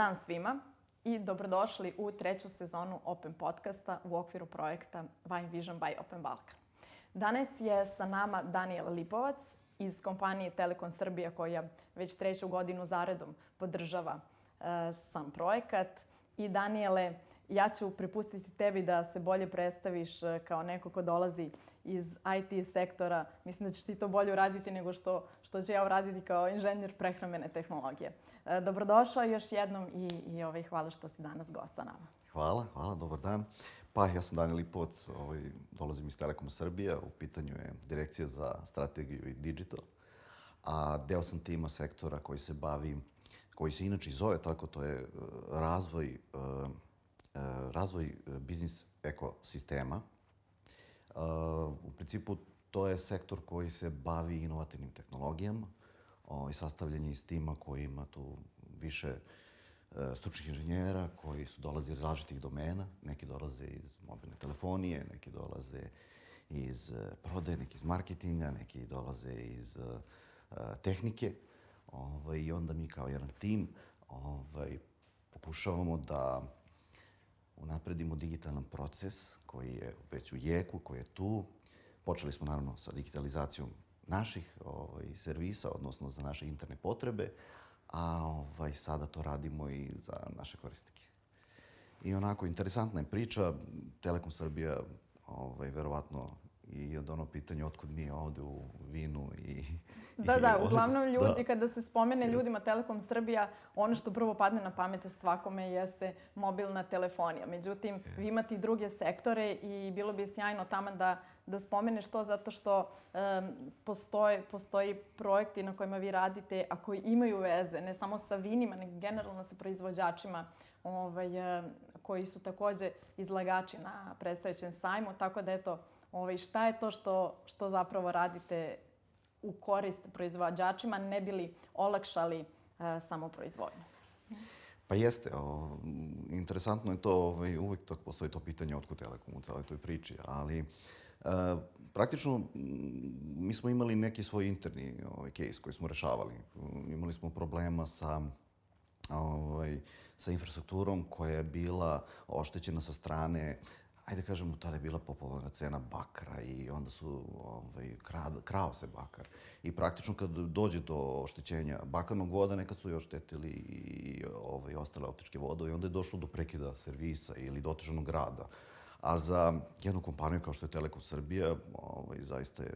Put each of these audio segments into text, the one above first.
dan svima i dobrodošli u treću sezonu Open podcasta u okviru projekta Wine Vision by Open Balkan. Danas je sa nama Danijela Lipovac iz kompanije Telekom Srbija koja već treću godinu zaredom podržava sam projekat. I Danijele, ja ću prepustiti tebi da se bolje predstaviš kao neko ko dolazi iz IT sektora. Mislim da ćeš ti to bolje uraditi nego što ću ja uraditi kao inženjer prehrambene tehnologije. Dobrodošao još jednom i hvala što si danas gost sa nama. Hvala, dobar dan. Pa ja sam Danijel Lipovac, dolazim iz Telekom Srbija, u pitanju je Direkcija za strategiju i digital, a deo sam tima sektora koji se inače zove tako, to je razvoj biznis ekosistema. U principu to je sektor koji se bavi inovativnim tehnologijama i sastavljanje iz tima koji ima tu više stručnih inženjera koji su dolaze iz različitih domena. Neki dolaze iz mobilne telefonije, neki dolaze iz prodaje, neki iz marketinga, neki dolaze iz tehnike. I onda mi kao jedan tim pokušavamo da unapredimo digitalan proces koji je već u jeku, koji je tu. Počeli smo naravno sa digitalizacijom naših servisa, odnosno za naše interne potrebe, a sada to radimo i za naše korisnike. I onako, interesantna je priča. Telekom Srbija, verovatno, i od ono pitanje otkud mi ovde u vinu i... Da, uglavnom ljudi, kada se spomene ljudima Telekom Srbija, ono što prvo padne na pamet svakome jeste mobilna telefonija. Međutim, vi imate i druge sektore i bilo bi sjajno taman da spomeneš to zato što postoji projekti na kojima vi radite, a koji imaju veze ne samo sa vinima, nego generalno sa proizvođačima koji su takođe izlagači na predstojećem sajmu. Tako da eto, šta je to što zapravo radite u korist proizvođačima, ne bi li olakšali samo proizvodnju? Pa jeste. Interesantno je to, uvek postoji to pitanje otkud Telekom u celoj toj priči, ali praktično mi smo imali neki svoj interni case koji smo rešavali. Imali smo problema sa infrastrukturom koja je bila oštećena sa strane, ajde kažemo, tada je bila popularna cena bakra i onda su krao se bakar. I praktično kad dođe do oštećenja bakarnog voda, nekad su još oštetili i ostale optičke vodove i onda je došlo do prekida servisa ili do otežanog rada. A za jednu kompaniju kao što je Telekom Srbija, zaista je,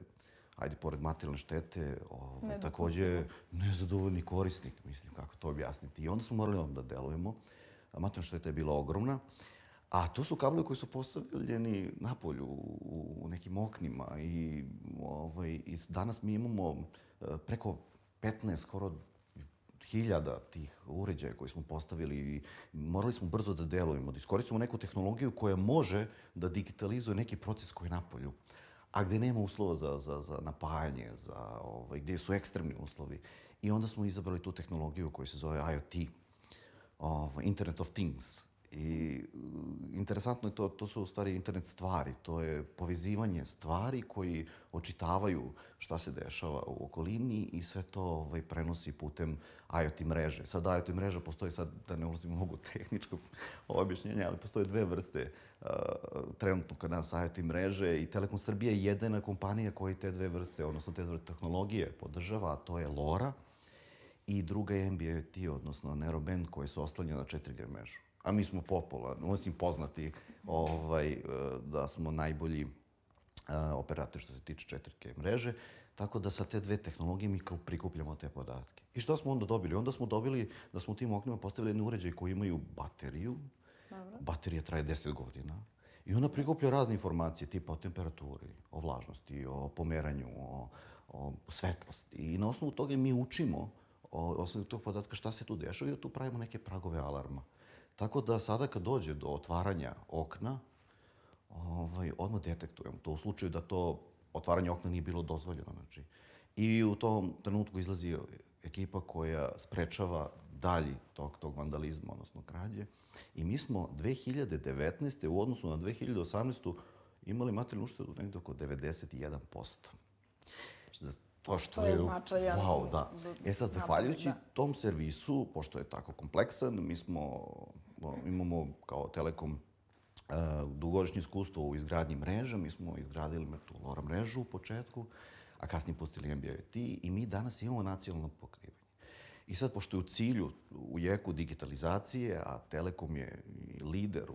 ajde, pored materijalne štete, takođe nezadovoljni korisnik, mislim, kako to objasniti. I onda smo morali da delujemo. Materijalna šteta je bila ogromna. A to su kablovi koji su postavljeni napolju, u nekim oknima i danas mi imamo preko 15, skoro 1000 tih uređaja koji smo postavili i morali smo brzo da delujemo, da iskoristimo neku tehnologiju koja može da digitalizuje neki proces koji je napolju, a gde nema uslova za napajanje, gde su ekstremni uslovi. I onda smo izabrali tu tehnologiju koja se zove IoT, Internet of Things. I interesantno je to su u stvari internet stvari, to je povezivanje stvari koji očitavaju šta se dešava u okolini i sve to prenosi putem IoT mreže. Sad IoT mreža postoji, sad da ne ulazim u mnogo tehničko objašnjenje, ali postoje dve vrste trenutno kod nas IoT mreže i Telekom Srbija je jedina kompanija koja te dve vrste, odnosno te dve tehnologije podržava, a to je LoRa i druga je NB-IoT, odnosno Narrowband koji se oslanja na 4G mrežu. A mi smo popularni, osim poznati da smo najbolji operator što se tiče 4G mreže, tako da sa te dve tehnologije mi prikupljamo te podatke. I što smo onda dobili? Onda smo dobili da smo u tim oknima postavili jedne uređaje koji imaju bateriju. Baterija traje 10 godina. I ona prikuplja razne informacije tipa o temperaturi, o vlažnosti, o pomeranju, o svetlosti. I na osnovu toga mi učimo, osnovu tog podatka šta se tu dešava i tu pravimo neke pragove alarma. Tako da sada kad dođe do otvaranja okna, odmah detektujemo to u slučaju da to otvaranje okna nije bilo dozvoljeno. I u tom trenutku izlazi ekipa koja sprečava dalji tog vandalizma, odnosno krađe. I mi smo 2019. u odnosu na 2018. imali materijalnu uštedu negde oko 91%. To što To je značajan. wow, da. Sad, zahvaljujući napredak, tom servisu, pošto je tako kompleksan, imamo kao Telekom dugogodišnje iskustvo u izgradnji mreža. Mi smo izgradili tu LoRa mrežu u početku, a kasnije pustili NB-IoT i mi danas imamo nacionalno pokrivanje. I sad, pošto je u cilju, u jeku digitalizacije, a Telekom je lider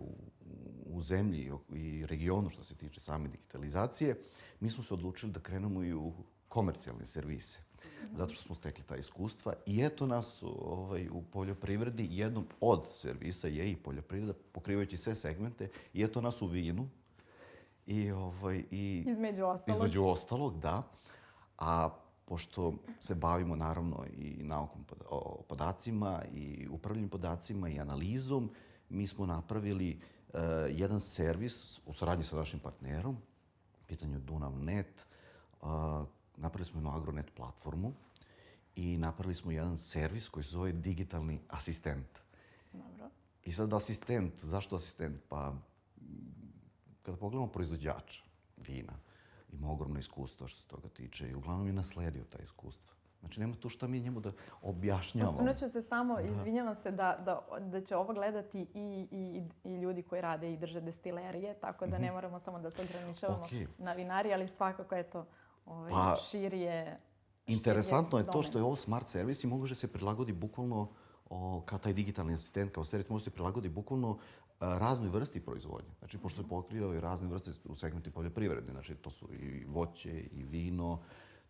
u zemlji i regionu što se tiče same digitalizacije, mi smo se odlučili da krenemo i u komercijalne servise. Zato što smo stekli ta iskustva. I eto nas u poljoprivredi. Jednom od servisa je i poljoprivreda, pokrivajući sve segmente. I eto nas u vinu. Između ostalog, da. A pošto se bavimo naravno i naukom o podacima i upravljanjem podacima i analizom, mi smo napravili jedan servis u saradnji sa našim partnerom, u pitanju Dunav.net. Napravili smo jednu Agronet platformu i napravili smo jedan servis koji se zove digitalni asistent. Dobro. I sad asistent, zašto asistent? Pa kada pogledamo proizvođača vina, ima ogromno iskustva što se toga tiče i uglavnom je nasledio ta iskustva. Znači, nema tu šta mi njemu da objašnjavamo. Osvrnut ću se samo, izvinjavam se da će ovo gledati i ljudi koji rade i drže destilerije, tako da ne moramo samo da se ograničavamo na vinari, ali svakako je to širije. Interesantno je to što je ovo smart servis i može se prilagodi bukvalno kao taj digitalni asistent, kao servis, može se prilagodi bukvalno raznoj vrsti proizvodnje. Znači, pošto se pokrivaju i razne vrste u segmentu poljoprivrede. Znači, to su i voće, i vino,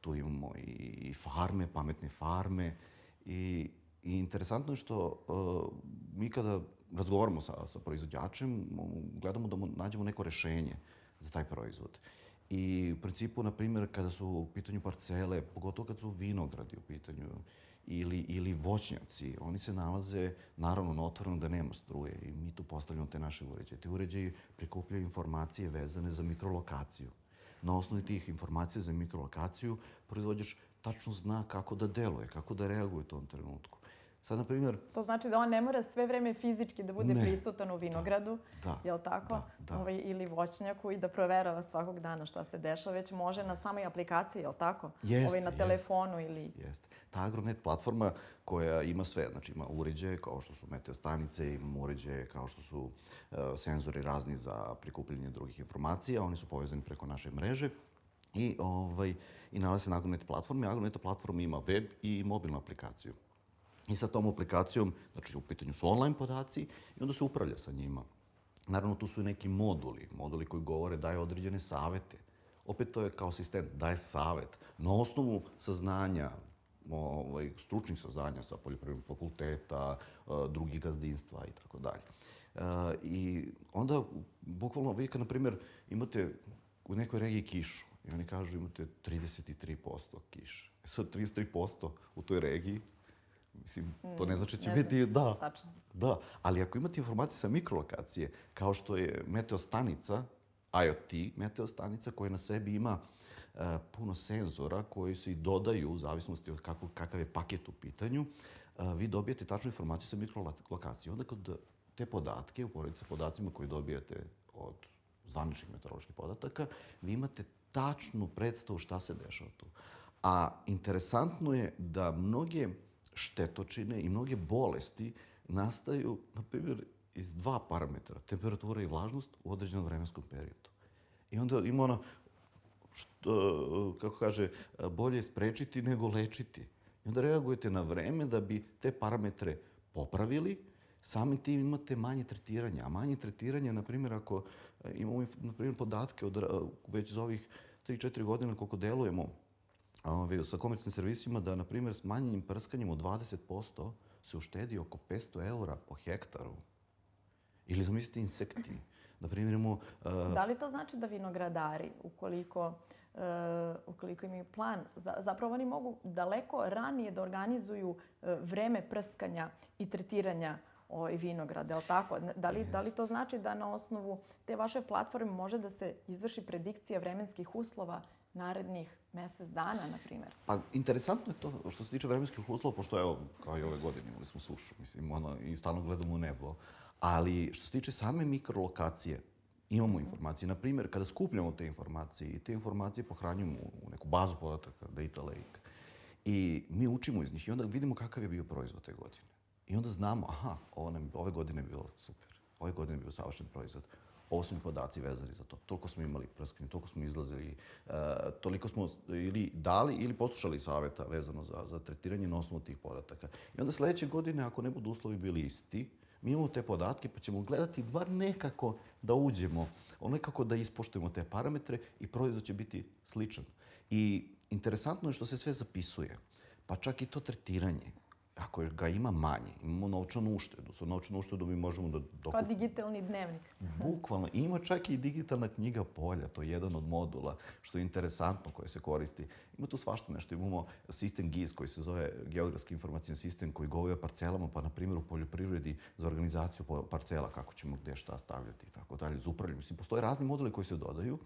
tu imamo i farme, pametne farme. I interesantno je što mi kada razgovaramo sa proizvođačem, gledamo da mu nađemo neko rešenje za taj proizvod. I u principu, na primjer, kada su u pitanju parcele, pogotovo kad su vinogradi u pitanju ili voćnjaci, oni se nalaze, naravno, na otvorenom da nema struje i mi tu postavljamo te naše uređaje. Te uređaji prikupljaju informacije vezane za mikrolokaciju. Na osnovi tih informacija za mikrolokaciju proizvođač tačno zna kako da deluje, kako da reaguje u tom trenutku. Sad, na primjer... To znači da on ne mora sve vreme fizički da bude prisutan u vinogradu, je li tako? Ili voćnjaku i da proverava svakog dana šta se dešava, već može na samoj aplikaciji, je li tako? Na telefonu ili... Jeste. Ta Agronet platforma koja ima sve, znači ima uređaje kao što su meteostanice, imamo uređaje kao što su senzori razni za prikupljanje drugih informacija, oni su povezani preko naše mreže i nalaze se na Agronet platformi. Agronet platforma ima web i mobilnu aplikaciju. I sa tom aplikacijom, znači u pitanju su online podaci i onda se upravlja sa njima. Naravno, tu su i neki moduli koji govore, daju određene savete. Opet to je kao asistent, daje savet na osnovu saznanja, stručnih saznanja sa poljoprivrednog fakulteta, drugih gazdinstva i tako dalje. I onda, bukvalno, vi kad, na primjer, imate u nekoj regiji kišu i oni kažu imate 33% kiše. Sad 33% u toj regiji, mislim, to ne znači da će biti... Da, ali ako imate informacije sa mikrolokacije, kao što je meteostanica, IoT meteostanica, koja na sebi ima puno senzora koji se i dodaju u zavisnosti od kakav je paket u pitanju, vi dobijete tačnu informaciju sa mikrolokacije. Onda kod te podatke, uporediti sa podacima koje dobijate od zvaničnih meteoroloških podataka, vi imate tačnu predstavu šta se dešava tu. A interesantno je da mnoge štetočine i mnoge bolesti nastaju, na primjer, iz dva parametra, temperatura i vlažnost u određenom vremenskom periodu. I onda ima ono, kako kaže, bolje je sprečiti nego lečiti. I onda reagujete na vreme da bi te parametre popravili, samim tim imate manje tretiranja. A manje tretiranja, na primjer, ako imamo podatke već za ovih 3-4 godine koliko delujemo sa komerčnim servisima, da, na primjer, smanjenim prskanjem od 20% se uštedi oko 500 € po hektaru. Ili zamislite insekti. Da primjer imamo... Da li to znači da vinogradari, ukoliko imaju plan, zapravo oni mogu daleko ranije da organizuju vreme prskanja i tretiranja vinograda, je li tako? Da li to znači da na osnovu te vaše platforme može da se izvrši predikcija vremenskih uslova narednih mjesec dana, na primjer? Pa, interesantno je to što se tiče vremenskih uslova, pošto evo, kao i ove godine imali smo sušu, mislim, i stalno gledamo u nebo. Ali što se tiče same mikrolokacije, Imamo informacije. Na primjer, kada skupljamo te informacije i te informacije pohranjujemo u neku bazu podataka, data lake, i mi učimo iz njih i onda vidimo kakav je bio proizvod te godine. I onda znamo, aha, ove godine je bilo super, ove godine je bio savršen proizvod, ovo su mi podaci vezani za to. Toliko smo imali prskanje, toliko smo izlazili, toliko smo ili dali ili poslušali savjeta vezano za tretiranje na osnovu tih podataka. I onda sljedeće godine, ako ne budu uslovi bili isti, mi imamo te podatke pa ćemo gledati bar nekako da uđemo, nekako da ispoštujemo te parametre i proizvod će biti sličan. I interesantno je što se sve zapisuje, pa čak i to tretiranje. Ako ga ima manje, imamo novčanu uštedu. Sa novčanu uštedu mi možemo da Kao digitalni dnevnik. Bukvalno. Ima čak i digitalna knjiga polja, to je jedan od modula, što je interesantno, koje se koristi. Ima tu svašta nešto. Imamo sistem GIS koji se zove Geografski informacijni sistem koji govori o parcelama, pa na primjer u poljoprivredi za organizaciju parcela, kako ćemo gdje šta stavljati i tako dalje, za upravljanje. Mislim, postoje razni modeli koji se dodaju.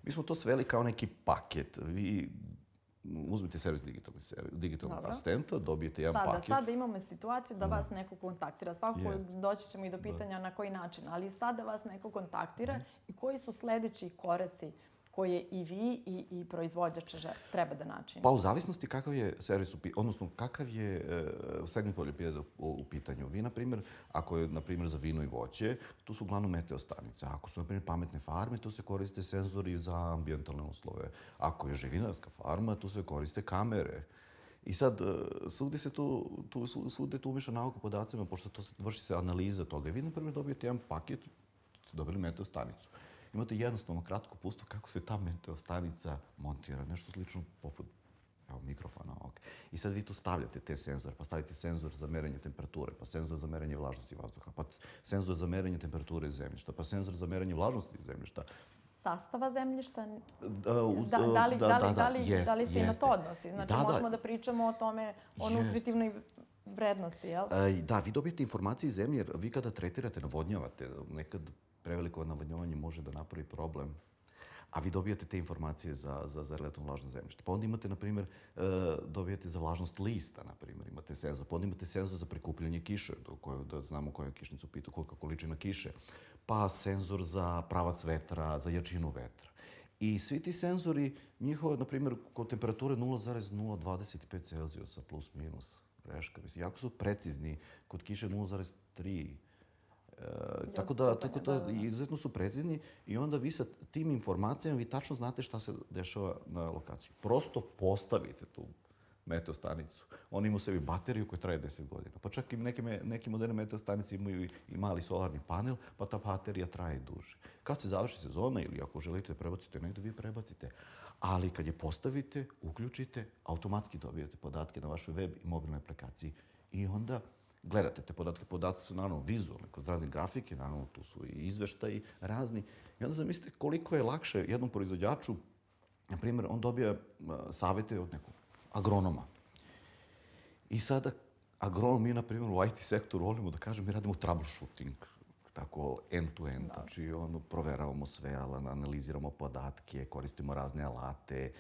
Mi smo to sveli kao neki paket. Vi uzmite servis digitalnog asistenta, dobijete jedan paket. Sada imamo situaciju da vas neko kontaktira. Svakako doći ćemo i do pitanja na koji način, ali sada vas neko kontaktira i koji su sljedeći koraci koje i vi i proizvođač treba da načini? Pa u zavisnosti kakav je servis, odnosno kakav je segment poljoprivrede u pitanju. Vi, na primjer, ako je, na primjer, za vino i voće, tu su uglavnom meteostanice. Ako su, na primjer, pametne farme, tu se koriste senzori za ambijentalne uslove. Ako je živinarska farma, tu se koriste kamere. I sad, svugdje tu umiša nauka podacima, pošto vrši se analiza toga. I vi, na primjer, dobijete jedan paket, dobili meteostanicu. Imate jednostavno kratko uputstvo kako se ta meteostanica montira. Nešto slično poput mikrofona ovog. I sad vi tu stavljate te senzore, pa stavite senzor za merenje temperature, pa senzor za merenje vlažnosti vazduha, pa senzor za merenje temperature zemljišta, pa senzor za merenje vlažnosti zemljišta. Sastava zemljišta? Da li se i na to odnosi? Znači, možemo da pričamo o tome, o nutritivnoj vrednosti, jel? Da, vi dobijete informacije iz zemlje, jer vi kada tretirate, navodnjavate, nekad preveliko navodnjavanje može da napravi problem, a vi dobijate te informacije za relativno vlažno zemljište. Pa onda imate, na primjer, dobijate za vlažnost lista, na primjer, imate senzor. Pa onda imate senzor za prikupljanje kiše, da znamo koja je kišnica u pitanju, kolika količina kiše. Pa senzor za pravac vetra, za jačinu vetra. I svi ti senzori, njihove, na primjer, kod temperature 0,025 Celzijusa plus minus greška. Jako su precizni, kod kiše 0,3. Tako da izuzetno su precizni i onda vi sa tim informacijama vi tačno znate šta se dešava na lokaciji. Prosto postavite tu meteostanicu. Oni imaju u sebi bateriju koja traje 10 godina. Pa čak i neki moderne meteostanice imaju i mali solarni panel, pa ta baterija traje duže. Kad se završi sezona ili ako želite da prebacite negdje, vi prebacite. Ali kad je postavite, uključite, automatski dobijete podatke na vašoj web i mobilnoj aplikaciji i onda gledate te podatke. Podaci su naravno vizualni, kroz razne grafike, naravno tu su i izveštaji razni. I onda zamislite koliko je lakše jednom proizvođaču, na primjer, on dobija savjete od nekog agronoma. I sada agronom, mi na primjer u IT sektoru volimo da kažem, mi radimo troubleshooting, tako end-to-end. Znači, proveravamo sve, analiziramo podatke, koristimo razne alate,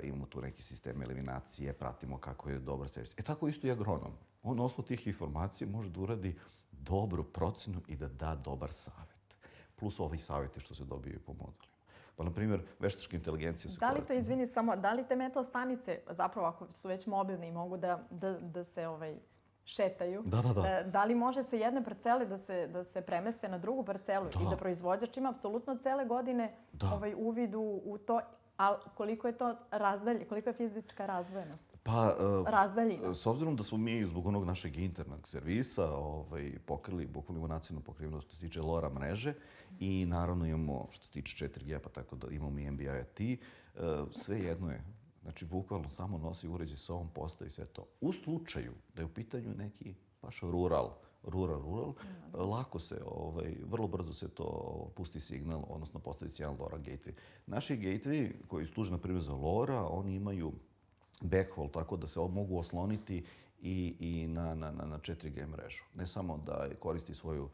imamo tu neki sistem eliminacije, pratimo kako je dobar servis. Tako isto i agronom. On na osnovu tih informacija može da uradi dobru procenu i da da dobar savjet. Plus ovih savjeti što se dobiju po modulima. Pa, na primjer, veštačka inteligencija se koristi. Da li te meteostanice, zapravo ako su već mobilni i mogu da se šetaju, da li može sa jedne parcele da se premeste na drugu parcelu i da proizvođač ima apsolutno cele godine uvid u to, ali koliko je to razdalje, koliko je fizička razdvojenost? Pa, razdaljina. S obzirom da smo mi zbog onog našeg internog servisa pokrili bukvalno nacionalnu pokrivenost što se tiče LoRa mreže i naravno imamo što se tiče 4G, pa tako da imamo i NB-IoT, sve jedno je. Znači, bukvalno samo nosi uređaj sa ovom postavi i sve to. U slučaju da je u pitanju neki baš rural, lako se, vrlo brzo se to pusti signal, odnosno postavi se jedan LoRa gateway. Naši gateway koji služe, na primjer, za LoRa, oni imaju backhaul, tako da se mogu osloniti i na 4G mrežu. Ne samo da koristi svoju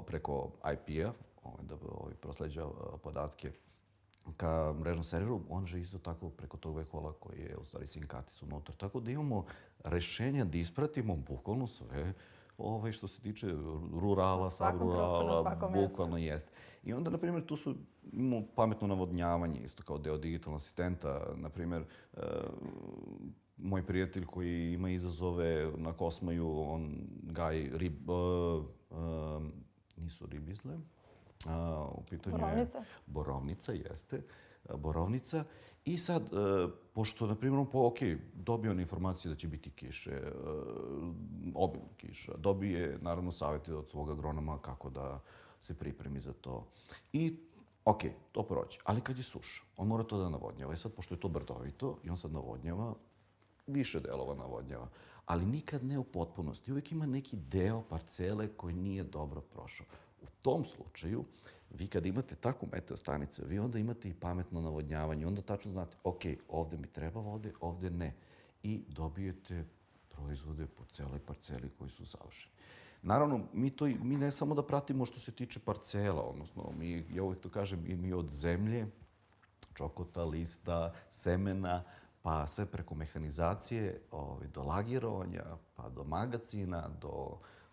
preko IP-a, da prosleđa podatke ka mrežnom serveru, onže isto tako preko tog backhaula koji je u stvari SYNCATIS unutra. Tako da imamo rešenja da ispratimo bukvalno sve što se tiče rurala, subrurala, bukvalno jeste. I onda, na primjer, tu su imamo pametno navodnjavanje, isto kao deo digitalnog asistenta. Na primjer, moj prijatelj koji ima izazove na Kosmaju, on gaji nisu ribizle, u pitanju je borovnica, jeste. Borovnica. I sad, pošto, na primjer, dobio on informacije da će biti kiše, obilna kiša, dobije, naravno, savjete od svog agronoma kako da se pripremi za to. I, to prođe. Ali kad je suša, on mora to da navodnjava. I sad, pošto je to brdovito, i on sad navodnjava, više delova navodnjava. Ali nikad ne u potpunosti. Uvijek ima neki deo parcele koji nije dobro prošao. U tom slučaju, vi kad imate takvu meteostanicu, vi onda imate i pametno navodnjavanje. Onda tačno znate, ovdje mi treba vode, ovdje ne. I dobijete proizvode po celoj parceli koji su savršeni. Naravno, mi ne samo da pratimo što se tiče parcela, odnosno, ja uvijek to kažem, mi od zemlje, čokota, lista, semena, pa sve preko mehanizacije, do lagirovanja, pa do magacina,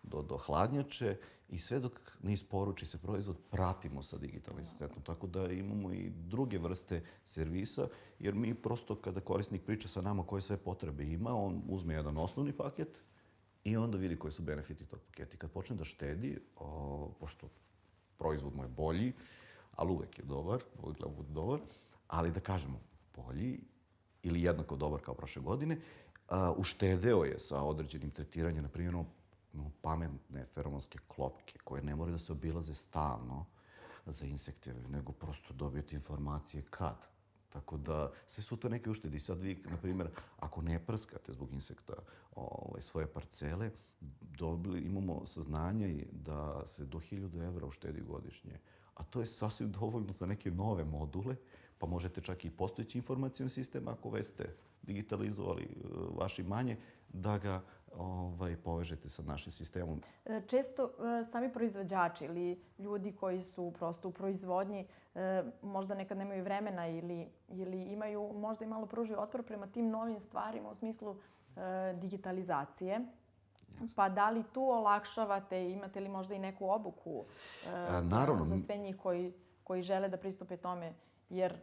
do hladnjače i sve dok ne isporuči se proizvod, pratimo sa digitalnim asistentom. Tako da imamo i druge vrste servisa, jer mi prosto kada korisnik priča sa nama koje sve potrebe ima, on uzme jedan osnovni paket i onda vidi koji su benefiti tog paketa. I kad počne da štedi, pošto proizvod mu je bolji, ali uvek je dobar, uvek gleda bude dobar, ali da kažemo bolji ili jednako dobar kao prošle godine, uštedeo je sa određenim tretiranjem, na primjer, pametne feromonske klopke koje ne moraju da se obilaze stalno za insekte, nego prosto dobijete informacije kad. Tako da sve su to neke uštede. I sad vi, na primjer, ako ne prskate zbog insekta svoje parcele, imamo saznanje da se do 1000 evra uštedi godišnje. A to je sasvim dovoljno za neke nove module, pa možete čak i postojeći informacijni sistem, ako već ste digitalizovali vaše imanje, da ga povežete sa našim sistemom. Često sami proizvođači ili ljudi koji su prosto u proizvodnji možda nekad nemaju vremena ili imaju možda i malo pružaju otpor prema tim novim stvarima u smislu digitalizacije. Pa da li tu olakšavate, imate li možda i neku obuku za sve njih koji žele da pristupe tome, jer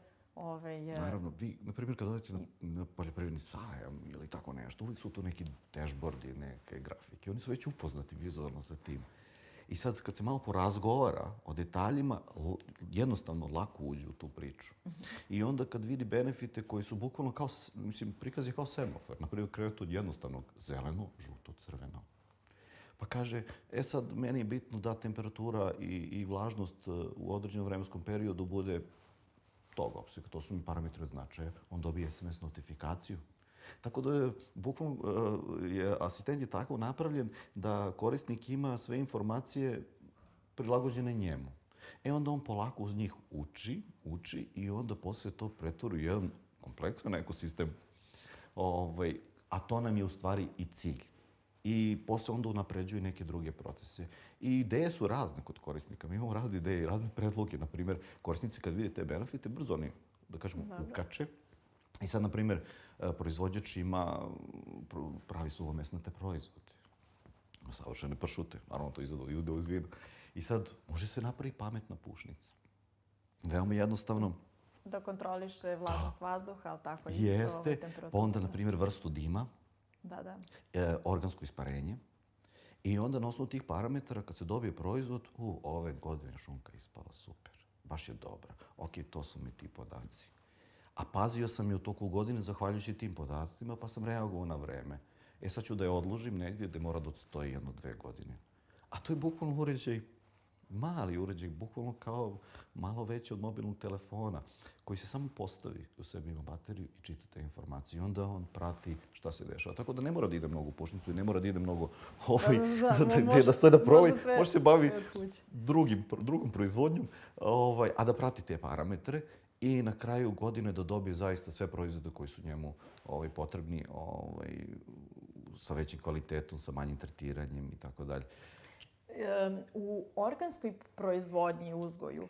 naravno, vi, na primjer, kad odete na poljoprivredni sajam ili tako nešto, uvijek su to neki dashboardi, neke grafike. Oni su već upoznati vizualno sa tim. I sad, kad se malo porazgovara o detaljima, jednostavno lako uđu u tu priču. I onda kad vidi benefite koji su bukvalno kao, prikaz je kao semafor. Na primjer, krenuti od jednostavnog zeleno, žuto, crveno. Pa kaže, sad meni je bitno da temperatura i vlažnost u određenom vremenskom periodu bude tog opsega, to su mi parametri od značaja, on dobije SMS notifikaciju. Tako da je, bukvalno, asistent je tako napravljen da korisnik ima sve informacije prilagođene njemu. Onda on polako uz njih uči i onda poslije to pretvori u jedan kompleksan ekosistem. A to nam je u stvari i cilj. I poslije onda unapređuju neke druge procese. I ideje su razne kod korisnika. Mi imamo razne ideje i razne predloge. Na primjer, korisnici kad vide te benefite, brzo oni, da kažemo, ukače. I sad, na primjer, proizvođač pravi suvomesnate proizvode. Savršene pršute. Naravno, to ide uz vino. I sad, može se napraviti pametna pušnica. Veoma jednostavno. Da kontroliše vlažnost vazduha, ali tako isto temperatura. Pa onda, na primjer, vrstu dima. Organsko isparenje. I onda na osnovu tih parametara, kad se dobije proizvod, ove godine šunka ispala super, baš je dobra. To su mi ti podaci. A pazio sam je u toku godine zahvaljujući tim podacima, pa sam reagovao na vreme. Sad ću da je odložim negdje gdje mora da odstoji 1-2 godine. A to je bukvalno uređaj, mali uređaj, bukvalno kao malo veći od mobilnog telefona, koji se samo postavi, u sebi ima bateriju i čita te informacije. I onda on prati šta se dešava. Tako da ne mora da ide mnogo u pušnicu i ne mora da ide mnogo da stoje na provi. Može se bavi drugom proizvodnjom, a da prati te parametre. I na kraju godine da dobije zaista sve proizvode koji su njemu potrebni sa većim kvalitetom, sa manjim tretiranjem i tako dalje. U organskoj proizvodnji i uzgoju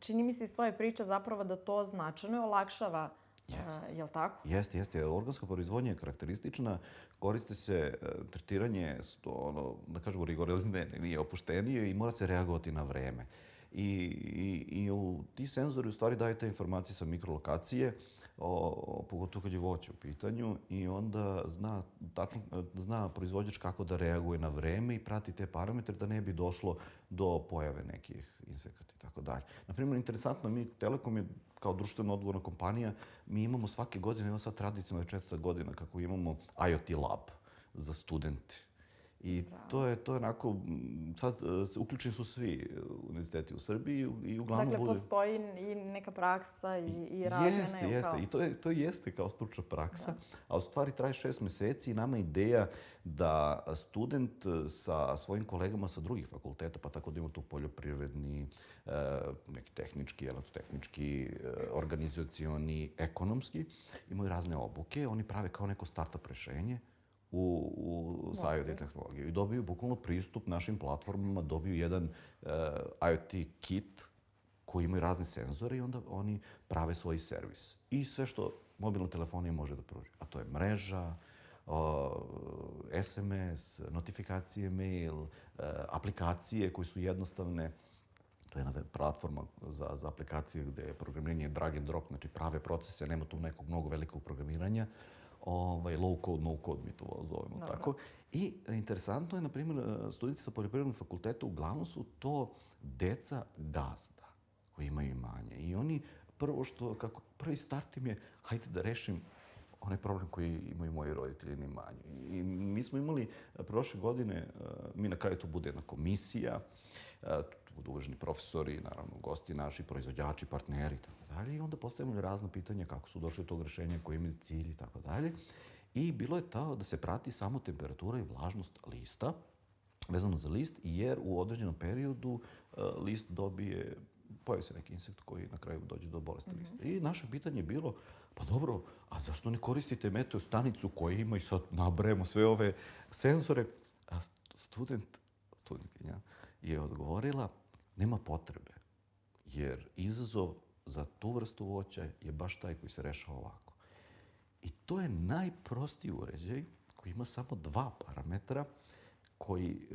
čini mi se iz svoje priče zapravo da to značajno olakšava Je li tako? Jeste. Organska proizvodnja je karakteristična, koriste se tretiranje, da kažemo, rigoroznije, nije opuštenije i mora se reagovati na vreme. I ti senzori u stvari daju te informacije sa mikrolokacije, pogotovo kad je voće u pitanju, i onda zna proizvođač kako da reaguje na vreme i prati te parametre da ne bi došlo do pojave nekih insekata i tako dalje. Naprimjer, interesantno, Telekom je kao društveno odgovorna kompanija, mi imamo svake godine, evo sad tradicionalno 4. godina kako imamo IoT Lab za studente. I to je onako, sad uključeni su svi univerziteti u Srbiji i uglavnom dakle, postoji i neka praksa i razmena. Jeste. I to jeste kao stručna praksa, a u stvari traje 6 meseci i nama je ideja da student sa svojim kolegama sa drugih fakulteta, pa tako da imamo tu poljoprivredni, neki tehnički, elektrotehnički, organizacioni, ekonomski, imaju razne obuke, oni prave kao neko startup rešenje u IoT tehnologiju i dobiju bukvalno pristup našim platformama, dobiju jedan IoT kit koji imaju razne senzore i onda oni prave svoj servis. I sve što mobilna telefonija može da pruži. A to je mreža, SMS, notifikacije, mail, aplikacije koje su jednostavne. To je jedna platforma za aplikacije gde je programiranje drag and drop, znači prave procese, nema tu nekog mnogo velikog programiranja. Low code, no code, mi to zovemo tako. I interesantno je, na primjer, studenti sa poljoprivrednog fakulteta uglavnom su to deca gazda koji imaju imanje. I oni kako prvi start im je, hajde da rešim onaj problem koji imaju moji roditelji na imanju. I mi smo imali prošle godine, mi na kraju to bude jedna komisija, tu budu uvaženi profesori, naravno gosti naši, proizvođači, partneri i tako dalje. I onda postavljamo razne pitanja kako su došli do tog rešenja, koji imaju cilj i tako dalje. I bilo je to da se prati samo temperatura i vlažnost lista, vezano za list, jer u određenom periodu list pojavi se neki insekt koji na kraju dođe do bolesti lista. I naše pitanje je bilo, pa dobro, a zašto ne koristite meteo stanicu koja ima i sad nabrajemo sve ove senzore? A studentkinja je odgovorila, nema potrebe, jer izazov za tu vrstu voća je baš taj koji se rešava ovako. I to je najprostiji uređaj koji ima samo 2 parametra koji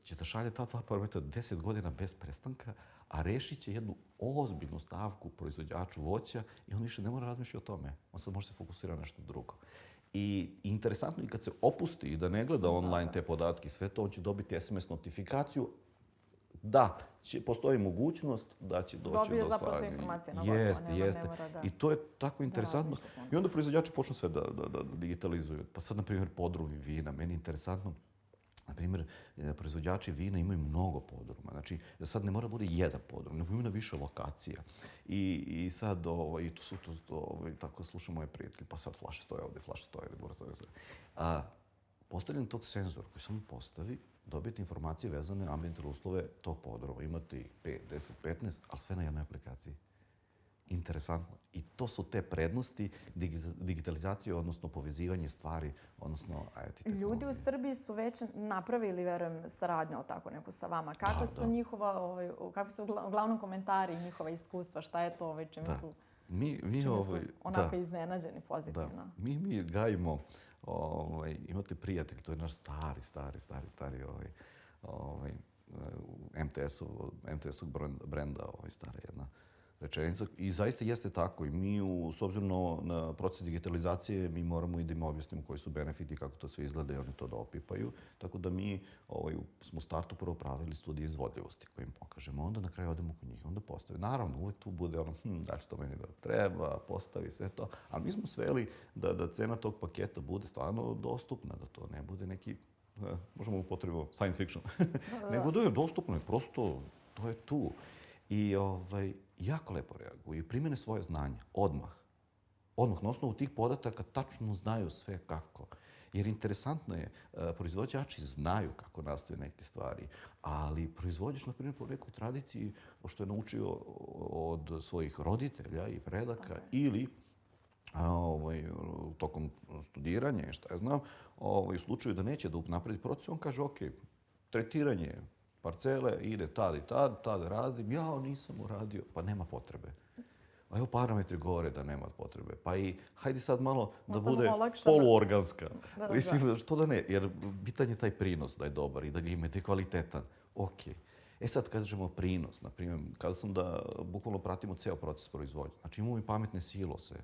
će da šalje ta 2 parametra 10 godina bez prestanka, a rešit će jednu ozbiljnu stavku proizvođaču voća i on više ne mora razmišljati o tome. On sad može se fokusirati na nešto drugo. I interesantno je kad se opusti i da ne gleda online te podatke i sve to, on će dobiti SMS notifikaciju da postoji mogućnost da će doći do dobije zapravo sve informacije na Jeste. I to je tako interesantno. I onda proizvođači počnu sve da digitalizuju. Pa sad, na primjer, podrumi vina. Meni je interesantno, na primjer, proizvođači vina imaju mnogo podruma. Znači, sad ne mora bude jedan podrum, nego ima na više lokacija. I sad, tako slušam moje prijatelji, pa sad flaše stoje ovde, mora stoje ovde. Postavljen tog senzora koji samo postavi, dobijete informacije vezane na ambijentalne uslove tog podruma. Imate ih 5, 10, 15, ali sve na jednoj aplikaciji. Interesantno. I to su te prednosti digitalizacije, odnosno povezivanje stvari, odnosno IoT tehnologije. Ljudi u Srbiji su već napravili, verujem, saradnju, ali tako neko sa vama. Kakve su uglavnom komentari i njihova iskustva? Šta je to čime su onako iznenađeni pozitivno? Mi gajimo, imate prijatelj, to je naš stari MTS-ov brenda, stara jedna rečenica. I zaista jeste tako. I mi, s obzirom na proces digitalizacije, mi moramo i da im objasnimo koji su benefiti, kako to sve izgleda i oni to da opipaju. Tako da mi smo u startu prvo pravili studije izvodljivosti koje im pokažemo. Onda na kraju odemo kod njih, onda postavi. Naravno, uvek tu bude da će to meni da treba, postavi sve to. Ali mi smo sveli da cena tog paketa bude stvarno dostupna, da to ne bude neki, možemo upotrebiti science fiction, nego da je dostupno i prosto to je tu. I jako lepo reaguju i primene svoje znanje odmah. Na osnovu tih podataka tačno znaju sve kako. Jer interesantno je, proizvođači znaju kako nastaju neke stvari, ali proizvođač, na primjer, po nekoj tradiciji, što je naučio od svojih roditelja i predaka ili tokom studiranja, šta ja znam, u slučaju da neće da napravi proces, on kaže, ok, tretiranje parcele ide tad i tad radim, ja nisam uradio, pa nema potrebe. a evo parametri govore da nema potrebe. Pa i hajde sad malo da samo bude olakšano. poluorganska. Da. Mislim, što da ne, jer bitan je taj prinos da je dobar i da ga imate kvalitetan. Ok. E sad, kažemo prinos, na primjer, kada sam da bukvalno pratimo ceo proces proizvodnje. Znači imamo i pametne silose.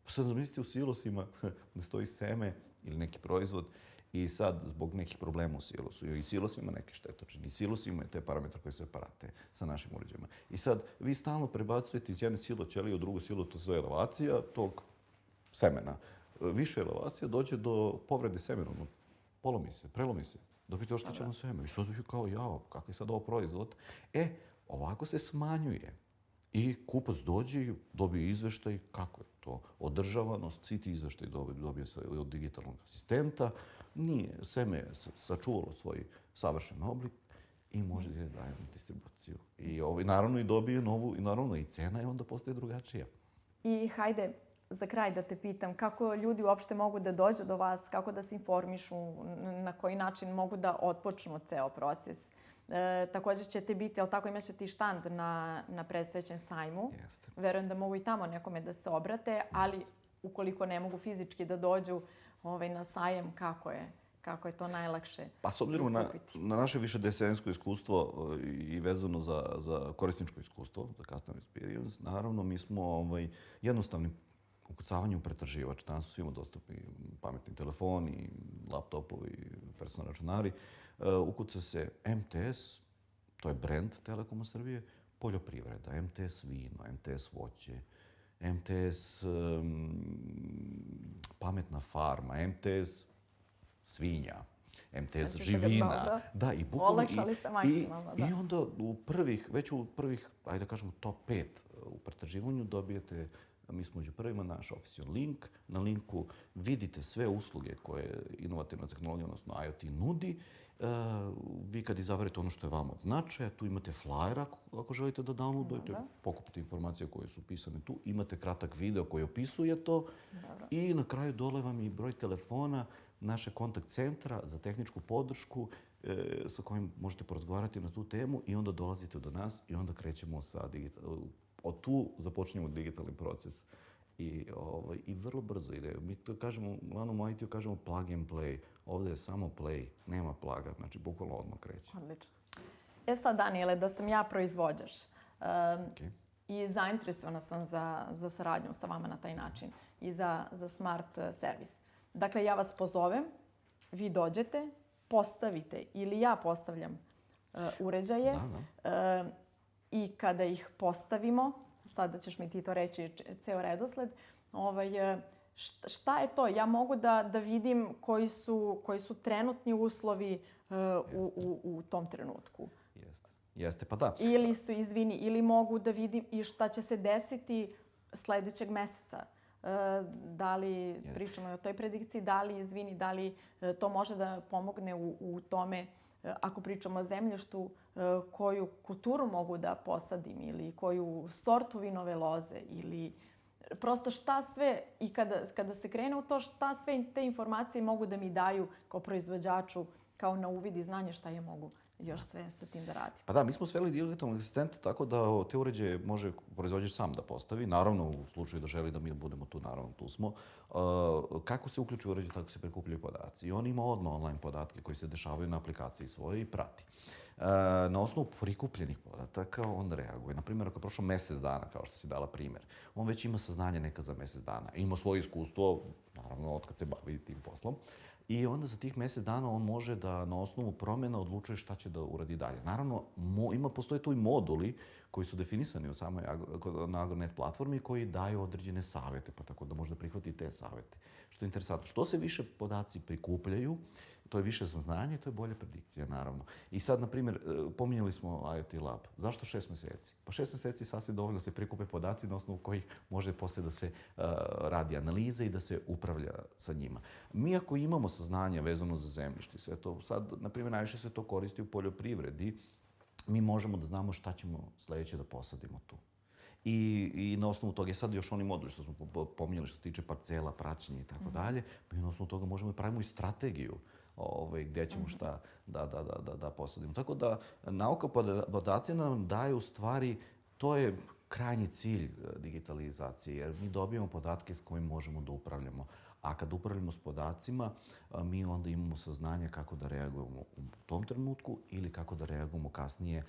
Pa sad zamislite u silosima da stoji seme ili neki proizvod i sad zbog nekih problema u silosu. I silos ima neke štetočine. I silos ima te parametre koje se prate sa našim uređajima. I sad vi stalno prebacujete iz jedne silo ćelije u drugu silu, to je elevacija tog semena. Više elevacija dođe do povrede semena, polomi se, prelomi se. Dobijete oštećeno seme. I sad kao, jao, kakav je sad ovo proizvod? Ovako se smanjuje. I kupac dođe i dobije izveštaj kako je to održavanost. Svi ti izveštaj dobije se od digitalnog asistenta. Nije, seme je sačuvalo svoj savršen oblik i može da daje na distribuciju. I naravno i dobije novu, i naravno i cena je onda postaje drugačija. I hajde, za kraj da te pitam, kako ljudi uopšte mogu da dođu do vas, kako da se informišu, na koji način mogu da otpočnu ceo proces? Također ćete biti, ali tako imat ćete i štand na predstojećem sajmu. Jeste. Verujem da mogu i tamo nekome da se obrate, ali ukoliko ne mogu fizički da dođu na sajem, kako je to najlakše Pa s obzirom na naše višedecenijsko iskustvo i vezano za korisničko iskustvo, za customer experience, naravno mi smo jednostavnim ukucavanjem u pretraživač. Danas su svima dostupni pametni telefoni, laptopovi, personalni računari. Ukuca se MTS, to je brand Telekoma Srbije, poljoprivreda, MTS vino, MTS voće, MTS pametna farma, MTS svinja, MTS živina. Da, i bukvalno olakšali ste maksimalno. I onda već u prvih, ajde da kažemo, top 5 u pretraživanju dobijete, mi smo među prvima, naš oficijalni link. Na linku vidite sve usluge koje inovativna tehnologija, odnosno IoT, nudi. Vi kad izaberete ono što je vama od značaja, tu imate flyer ako želite da downloadujete, pokupite informacije koje su pisane tu, imate kratak video koji opisuje to i na kraju dole vam je i broj telefona naše kontakt centra za tehničku podršku sa kojim možete porazgovarati na tu temu i onda dolazite do nas i onda krećemo sa od tu započinjemo digitalni proces. I vrlo brzo ide. Mi to kažemo, uglavnom u IT-u kažemo plug and play. Ovdje je samo play, nema pluga, znači bukvalno odmah kreće. Odlično. Sad, Danijele, da sam ja proizvođač i zainteresovana sam za saradnju sa vama na taj način i za smart servis. Dakle, ja vas pozovem, vi dođete, postavite ili ja postavljam uređaje i kada ih postavimo, sada ćeš mi ti to reći, ceo redosled, šta je to? Ja mogu da vidim koji su trenutni uslovi u tom trenutku. Jeste, pa da. Ili mogu da vidim i šta će se desiti sledećeg meseca. Da li pričamo o toj predikciji, da li to može da pomogne u tome, ako pričamo o zemljištu, koju kulturu mogu da posadim ili koju sortu vinove loze ili prosto šta sve, i kada se krene u to, šta sve te informacije mogu da mi daju kao proizvođaču, kao na uvid i znanje šta je mogu još sve sa tim da radim. Pa da, mi smo sveli digitalnog asistenta tako da te uređaje može proizvođač sam da postavi. Naravno, u slučaju da želi da mi budemo tu, naravno tu smo. Kako se uključuje uređaj, tako se prikupljaju podaci. I on ima odmah online podatke koji se dešavaju na aplikaciji svoje i prati. Na osnovu prikupljenih podataka on reaguje. Naprimjer, ako je prošlo mjesec dana, kao što si dala primjer, on već ima saznanje neka za mjesec dana. Ima svoje iskustvo, naravno, od kad se bavi tim poslom. I onda za tih mjesec dana on može da na osnovu promjena odlučuje šta će da uradi dalje. Naravno, postoje tu i moduli koji su definisani na Agronet platformi koji daju određene savjete, pa tako da možda prihvati te savjete. Što je interesantno. Što se više podaci prikupljaju, to je više saznanje i to je bolja predikcija, naravno. I sad, na primjer, pominjali smo IoT Lab. Zašto 6 mjeseci? Pa 6 mjeseci sasvim dovoljno se prikupe podaci na osnovu kojih može poslije da se radi analiza i da se upravlja sa njima. Mi ako imamo saznanje vezano za zemljište, sve to sad, na primjer, najviše se to koristi u poljoprivredi, mi možemo da znamo šta ćemo sljedeće da posadimo tu. I na osnovu toga je sad još oni moduli što smo pominjali što se tiče parcela, praćenja i tako dalje. Mi na osnovu toga možemo da pravimo i strategiju gdje ćemo šta da posadimo. Tako da nauka podaci nam daje u stvari, to je krajnji cilj digitalizacije, jer mi dobijamo podatke s kojim možemo da upravljamo. A kad upravljamo s podacima, mi onda imamo saznanje kako da reagujemo u tom trenutku ili kako da reagujemo kasnije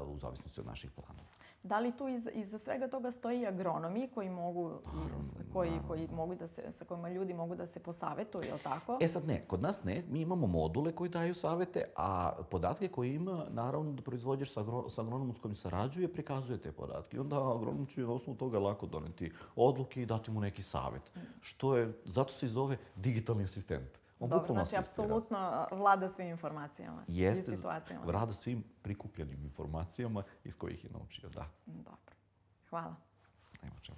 u zavisnosti od naših planova. Da li tu iza svega toga stoji agronomi koji mogu, sa kojima ljudi mogu da se posavetuju, je li tako? E sad ne, kod nas ne. Mi imamo module koji daju savete, a podatke koje ima, naravno da proizvođač sa agronomom s kojim sarađuje, prikazuje te podatke. I onda agronom će na osnovu toga lako doneti odluke i dati mu neki savet. Zato se i zove digitalni asistent. Dobro, znači apsolutno vlada svim informacijama i situacijama. Vlada svim prikupljenim informacijama iz kojih je naučio, da. Dobro, hvala. Nema čemu.